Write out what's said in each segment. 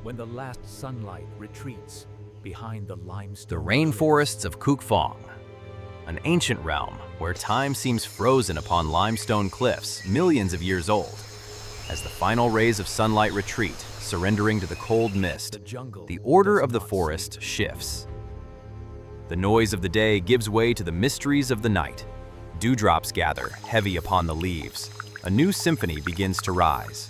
when the last sunlight retreats behind the The limestone. rainforests of Kukfong, an ancient realm where time seems frozen upon limestone cliffs millions of years old. As the final rays of sunlight retreat, surrendering to the cold mist, the order of the forest shifts. The noise of the day gives way to the mysteries of the night. Dewdrops gather, heavy upon the leaves. A new symphony begins to rise.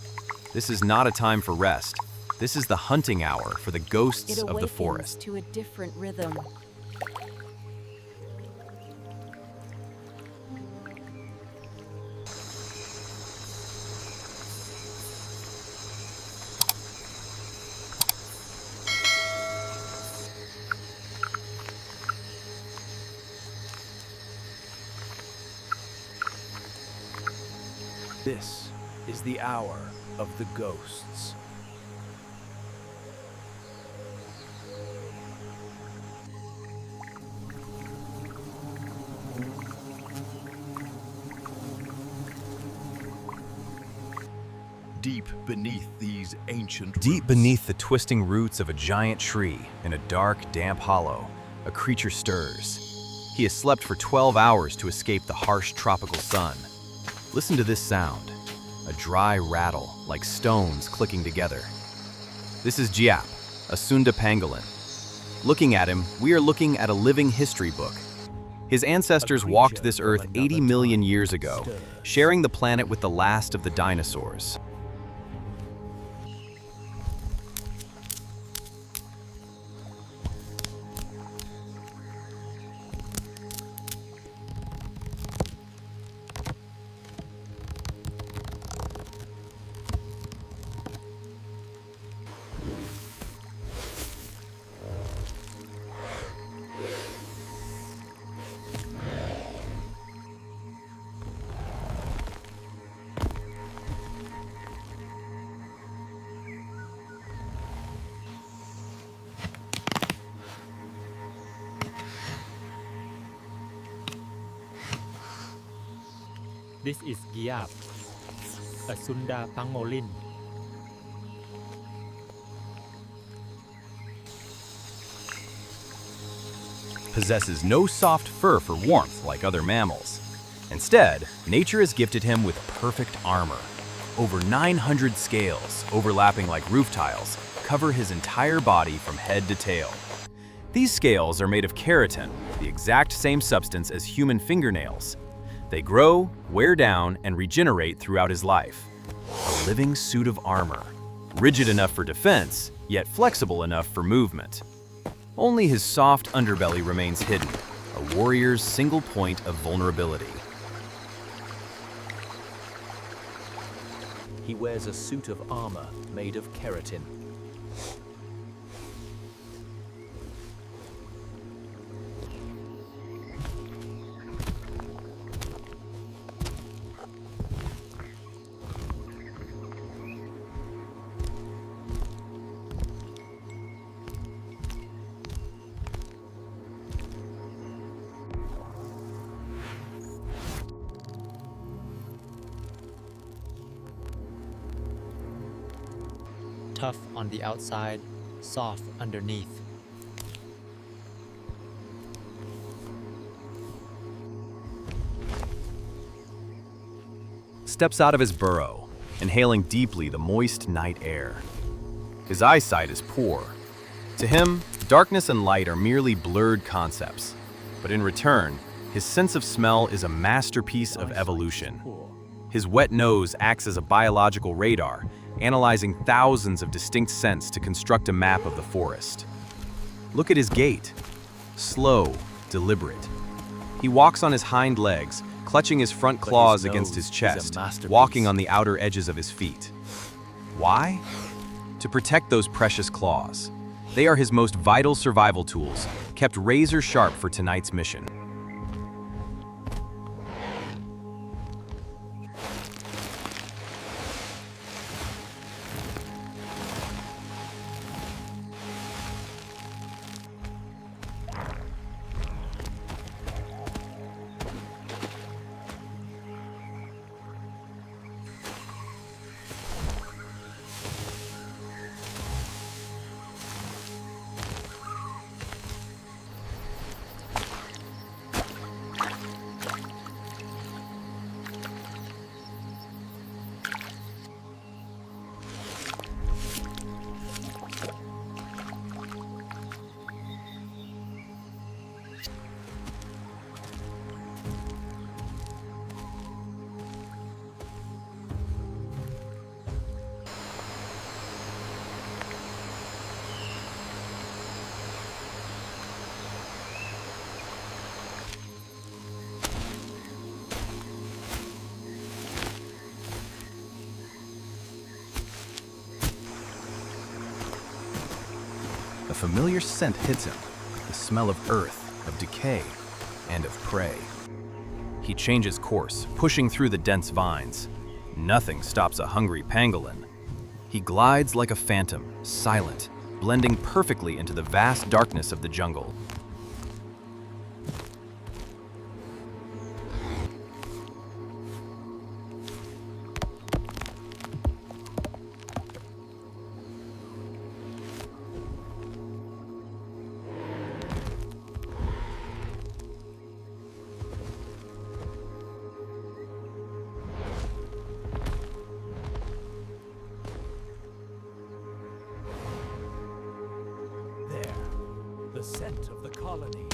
This is not a time for rest. This is the hunting hour for the ghosts It of the awakens forest. to a different rhythm. This is the hour of the ghosts. Deep beneath these ancient Deep roots, beneath the twisting roots of a giant tree, in a dark, damp hollow, a creature stirs. He has slept for 12 hours to escape the harsh tropical sun. Listen to this sound, a dry rattle, like stones clicking together. This is Giap, a Sunda pangolin. Looking at him, we are looking at a living history book. His ancestors walked this earth 80 million years ago, sharing the planet with the last of the dinosaurs. This is Giap, a Sunda Pangolin. Possesses no soft fur for warmth like other mammals. Instead, nature has gifted him with perfect armor. Over 900 scales, overlapping like roof tiles, cover his entire body from head to tail. These scales are made of keratin, the exact same substance as human fingernails. They grow, wear down, and regenerate throughout his life. A living suit of armor, rigid enough for defense, yet flexible enough for movement. Only his soft underbelly remains hidden, a warrior's single point of vulnerability. He wears a suit of armor made of keratin. Tough on the outside, soft underneath. Steps out of his burrow, inhaling deeply the moist night air. His eyesight is poor. To him, darkness and light are merely blurred concepts. But in return, his sense of smell is a masterpiece of evolution. His wet nose acts as a biological radar, analyzing thousands of distinct scents to construct a map of the forest. Look at his gait. Slow, deliberate. He walks on his hind legs, clutching his front claws against his chest, walking on the outer edges of his feet. Why? To protect those precious claws. They are his most vital survival tools, kept razor sharp for tonight's mission. familiar scent hits him, the smell of earth, of decay, and of prey. He changes course, pushing through the dense vines. Nothing stops a hungry pangolin. He glides like a phantom, silent, blending perfectly into the vast darkness of the jungle. The scent of the colony.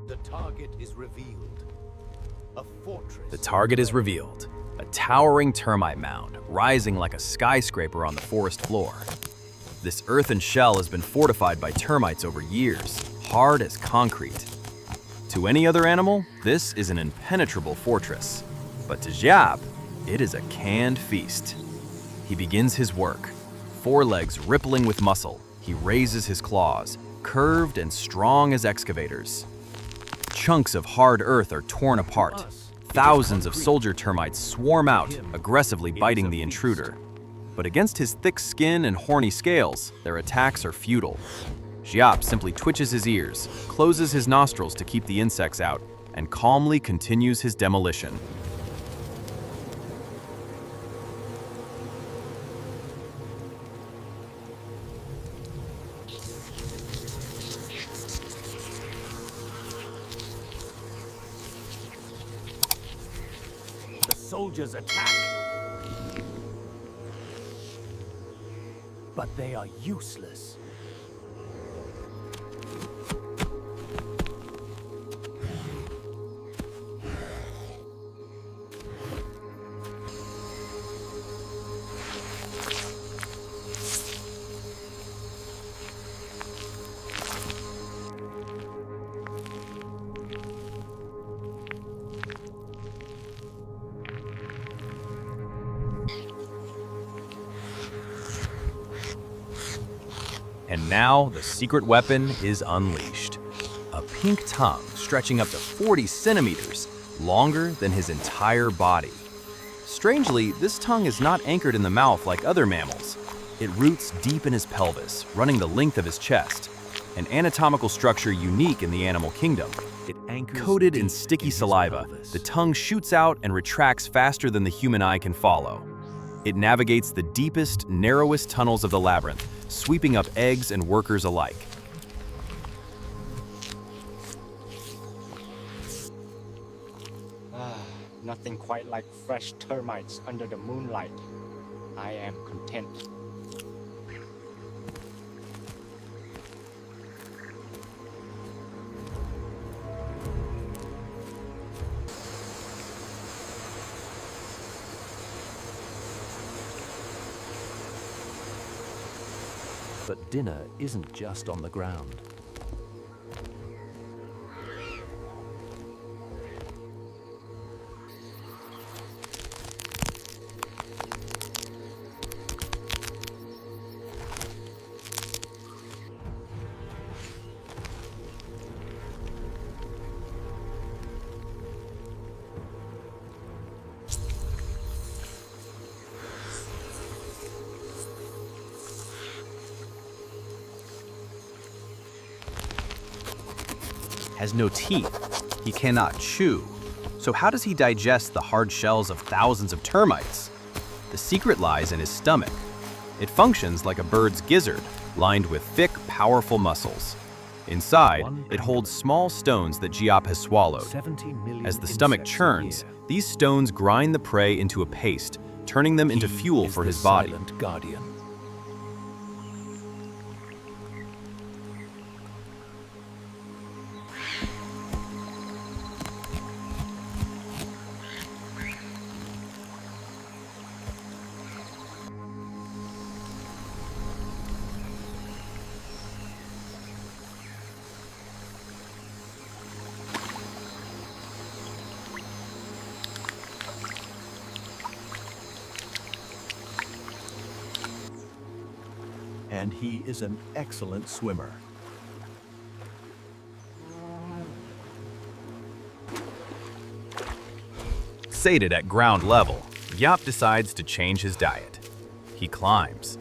The target is revealed. A fortress. The target is revealed. A towering termite mound, rising like a skyscraper on the forest floor. This earthen shell has been fortified by termites over years, hard as concrete. To any other animal, this is an impenetrable fortress. But to Xiab, it is a canned feast. He begins his work. Forelegs rippling with muscle, he raises his claws, curved and strong as excavators. Chunks of hard earth are torn apart. Thousands of soldier termites swarm out, aggressively biting the intruder. But against his thick skin and horny scales, their attacks are futile. Xiab simply twitches his ears, closes his nostrils to keep the insects out, and calmly continues his demolition. Soldiers attack. But they are useless. And now, the secret weapon is unleashed. A pink tongue stretching up to 40 centimeters, longer than his entire body. Strangely, this tongue is not anchored in the mouth like other mammals. It roots deep in his pelvis, running the length of his chest, an anatomical structure unique in the animal kingdom. Coated in sticky saliva, the tongue shoots out and retracts faster than the human eye can follow. It navigates the deepest, narrowest tunnels of the labyrinth, sweeping up eggs and workers alike. Nothing quite like fresh termites under the moonlight. I am content. But dinner isn't just on the ground. Has no teeth. He cannot chew. So how does he digest the hard shells of thousands of termites? The secret lies in his stomach. It functions like a bird's gizzard, lined with thick, powerful muscles. Inside, it holds small stones that Giap has swallowed. 70 million As the stomach insects a churns, year. these stones grind the prey into a paste, turning them into He fuel is for the his body. silent guardian. And he is an excellent swimmer. Sated at ground level, Giap decides to change his diet. He climbs.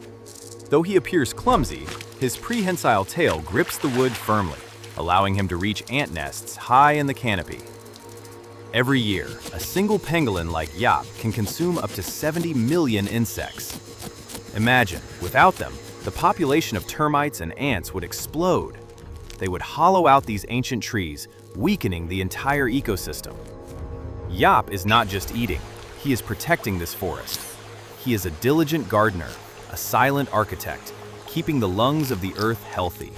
Though he appears clumsy, his prehensile tail grips the wood firmly, allowing him to reach ant nests high in the canopy. Every year, a single pangolin like Giap can consume up to 70 million insects. Imagine, without them, the population of termites and ants would explode. They would hollow out these ancient trees, weakening the entire ecosystem. Giap is not just eating, he is protecting this forest. He is a diligent gardener, a silent architect, keeping the lungs of the earth healthy.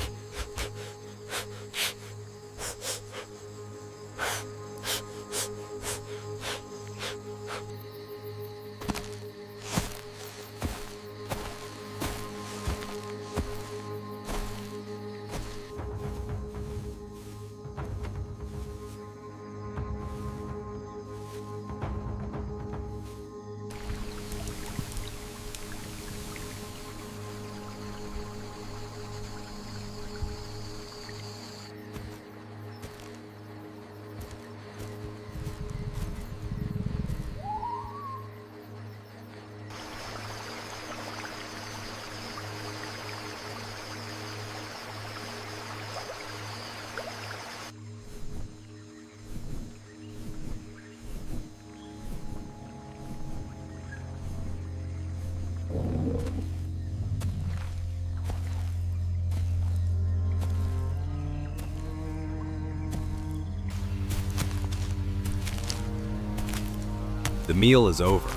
The meal is over.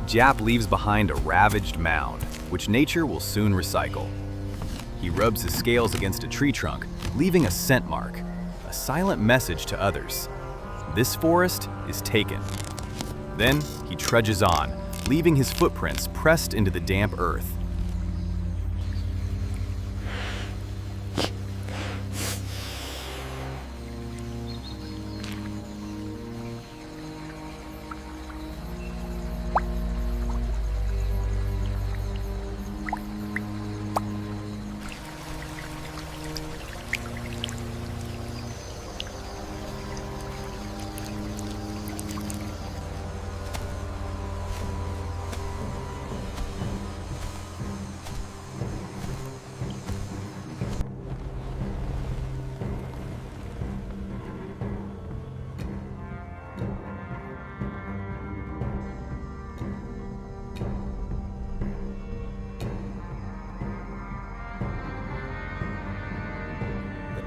Giap leaves behind a ravaged mound, which nature will soon recycle. He rubs his scales against a tree trunk, leaving a scent mark, a silent message to others. This forest is taken. Then he trudges on, leaving his footprints pressed into the damp earth.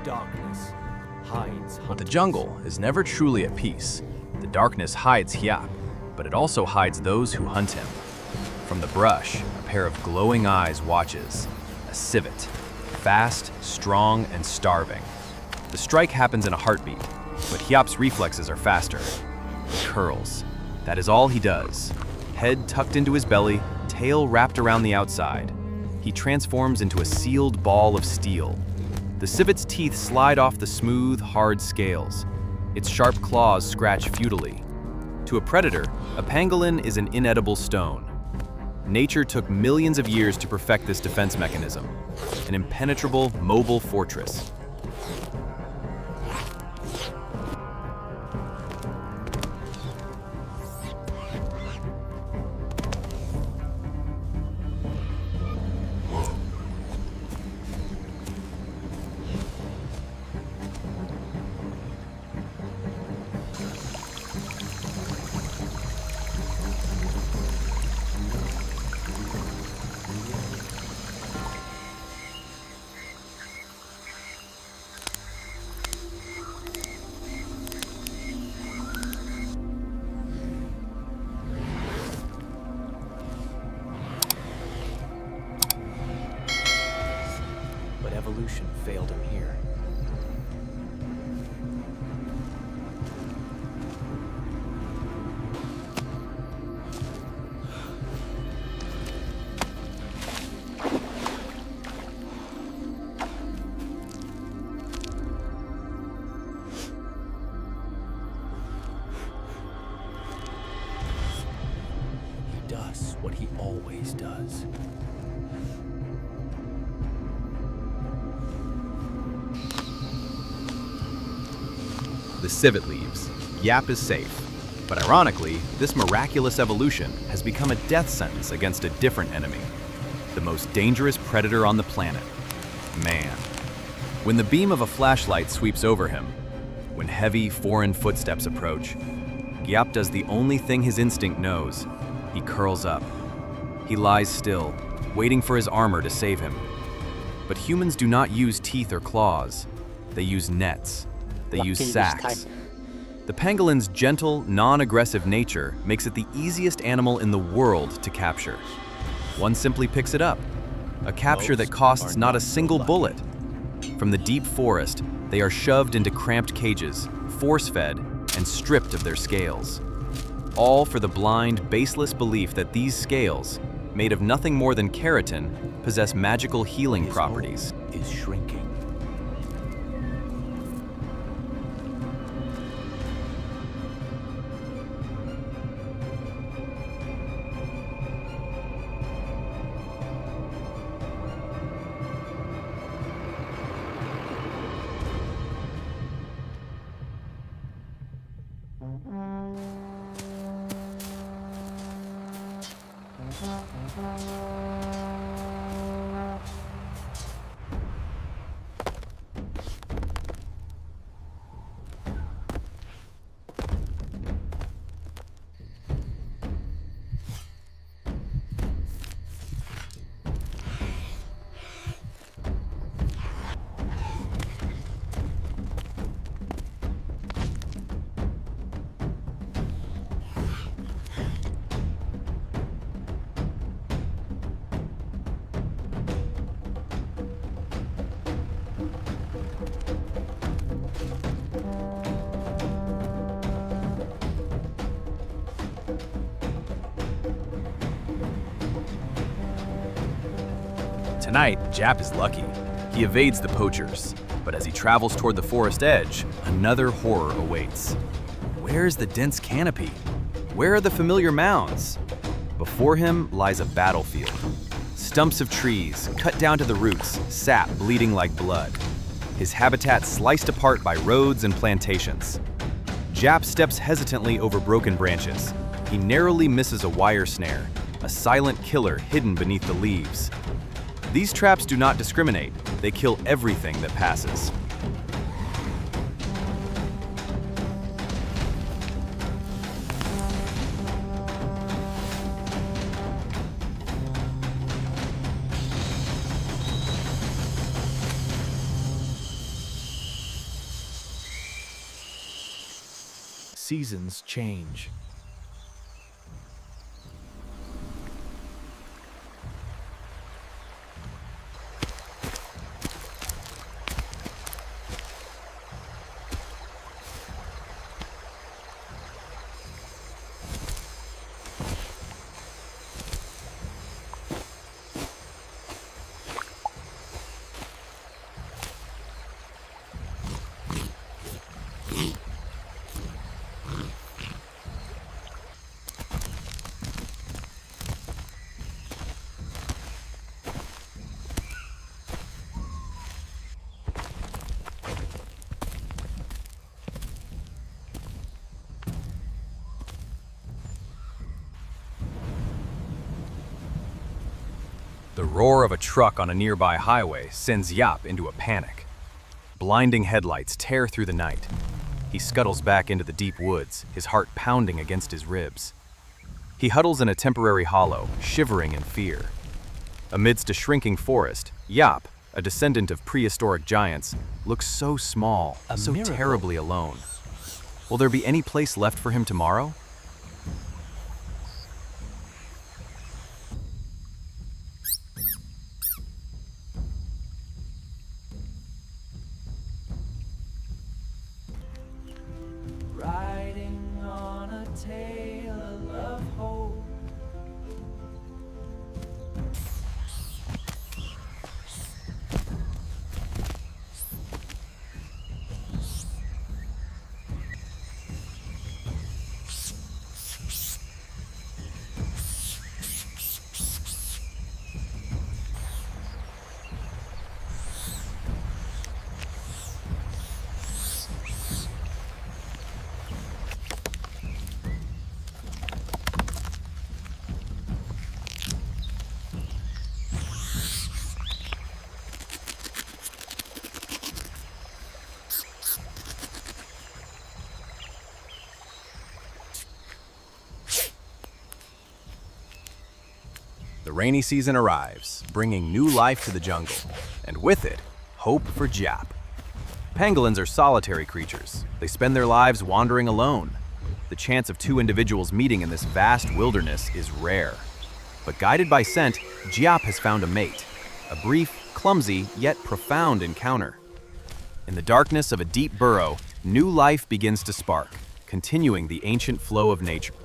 Darkness hides But the jungle is never truly at peace. The darkness hides Giap, but it also hides those who hunt him. From the brush, a pair of glowing eyes watches, a civet, fast, strong, and starving. The strike happens in a heartbeat, but Giap's reflexes are faster. He curls. That is all he does. Head tucked into his belly, tail wrapped around the outside. He transforms into a sealed ball of steel. The civet's teeth slide off the smooth, hard scales. Its sharp claws scratch futilely. To a predator, a pangolin is an inedible stone. Nature took millions of years to perfect this defense mechanism, an impenetrable, mobile fortress. evolution failed him here. He does what he always does. The civet leaves. Yap is safe. But ironically, this miraculous evolution has become a death sentence against a different enemy. The most dangerous predator on the planet. Man. When the beam of a flashlight sweeps over him, when heavy, foreign footsteps approach, Yap does the only thing his instinct knows. He curls up. He lies still, waiting for his armor to save him. But humans do not use teeth or claws. They use nets. They use sacks. The pangolin's gentle, non-aggressive nature makes it the easiest animal in the world to capture. One simply picks it up. A capture that costs not a single bullet. From the deep forest, they are shoved into cramped cages, force-fed, and stripped of their scales. All for the blind, baseless belief that these scales, made of nothing more than keratin, possess magical healing properties. Is shrinking. Tonight, Jap is lucky. He evades the poachers, but as he travels toward the forest edge, another horror awaits. Where's the dense canopy? Where are the familiar mounds? Before him lies a battlefield. Stumps of trees, cut down to the roots, sap bleeding like blood. His habitat sliced apart by roads and plantations. Jap steps hesitantly over broken branches. He narrowly misses a wire snare, a silent killer hidden beneath the leaves. These traps do not discriminate. They kill everything that passes. Seasons change. The roar of a truck on a nearby highway sends Yap into a panic. Blinding headlights tear through the night. He scuttles back into the deep woods, his heart pounding against his ribs. He huddles in a temporary hollow, shivering in fear. Amidst a shrinking forest, Yap, a descendant of prehistoric giants, looks so small, so terribly alone. Will there be any place left for him tomorrow? The rainy season arrives, bringing new life to the jungle, and with it, hope for Jap. Pangolins are solitary creatures. They spend their lives wandering alone. The chance of two individuals meeting in this vast wilderness is rare. But guided by scent, Jap has found a mate. A brief, clumsy, yet profound encounter. In the darkness of a deep burrow, new life begins to spark, continuing the ancient flow of nature.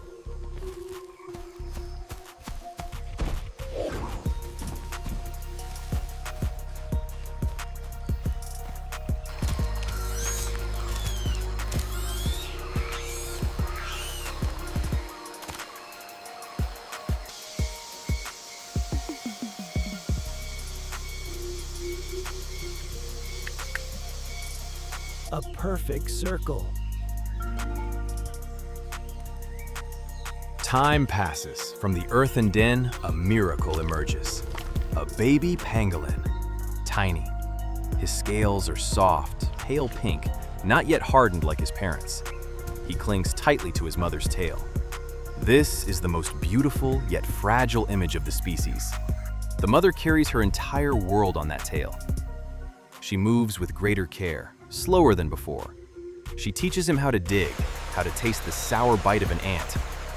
A perfect circle. Time passes. From the earthen den, a miracle emerges. A baby pangolin. Tiny. His scales are soft, pale pink, not yet hardened like his parents. He clings tightly to his mother's tail. This is the most beautiful yet fragile image of the species. The mother carries her entire world on that tail. She moves with greater care, slower than before. She teaches him how to dig, how to taste the sour bite of an ant,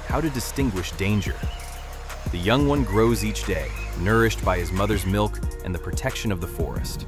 how to distinguish danger. The young one grows each day, nourished by his mother's milk and the protection of the forest.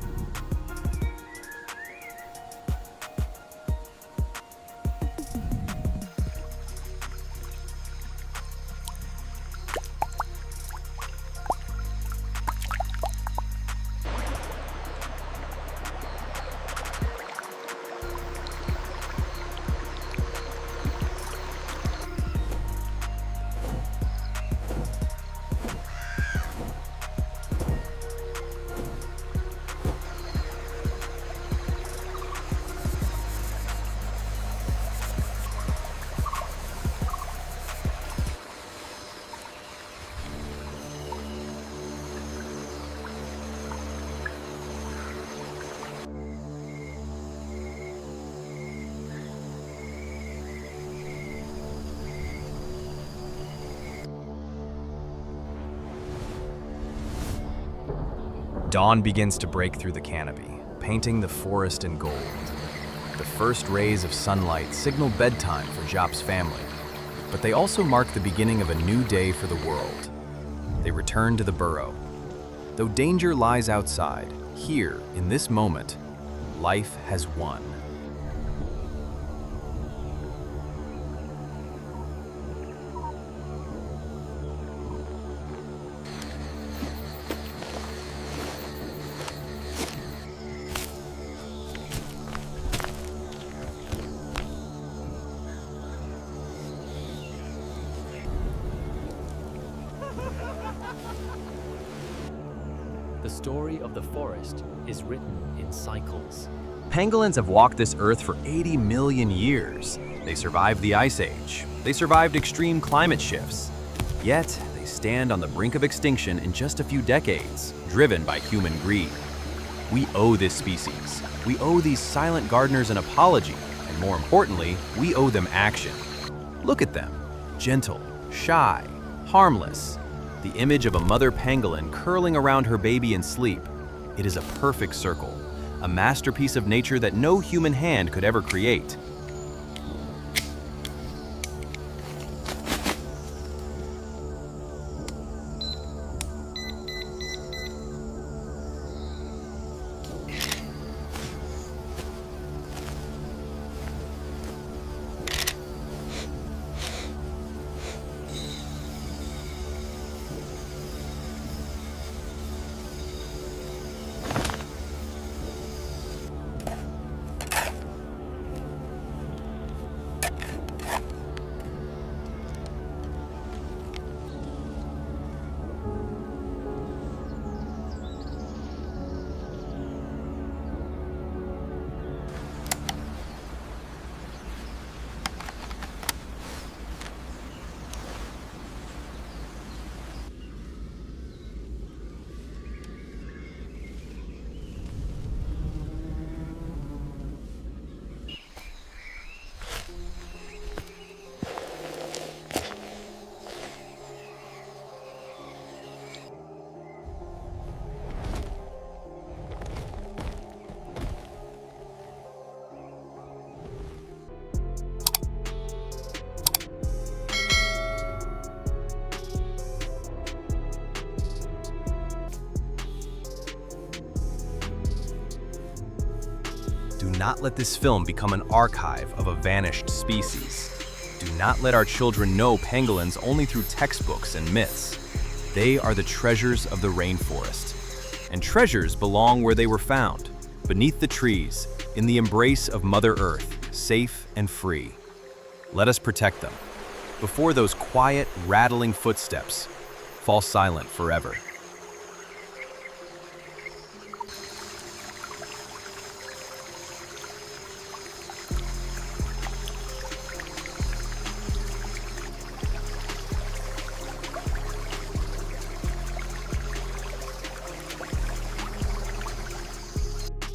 Dawn begins to break through the canopy, painting the forest in gold. The first rays of sunlight signal bedtime for Jap's family, but they also mark the beginning of a new day for the world. They return to the burrow. Though danger lies outside, here, in this moment, life has won. The story of the forest is written in cycles. Pangolins have walked this earth for 80 million years. They survived the Ice Age. They survived extreme climate shifts. Yet, they stand on the brink of extinction in just a few decades, driven by human greed. We owe this species. We owe these silent gardeners an apology, and more importantly, we owe them action. Look at them. Gentle, shy, harmless. The image of a mother pangolin curling around her baby in sleep. It is a perfect circle, a masterpiece of nature that no human hand could ever create. Do not let this film become an archive of a vanished species. Do not let our children know pangolins only through textbooks and myths. They are the treasures of the rainforest. And treasures belong where they were found, beneath the trees, in the embrace of Mother Earth, safe and free. Let us protect them before those quiet, rattling footsteps fall silent forever.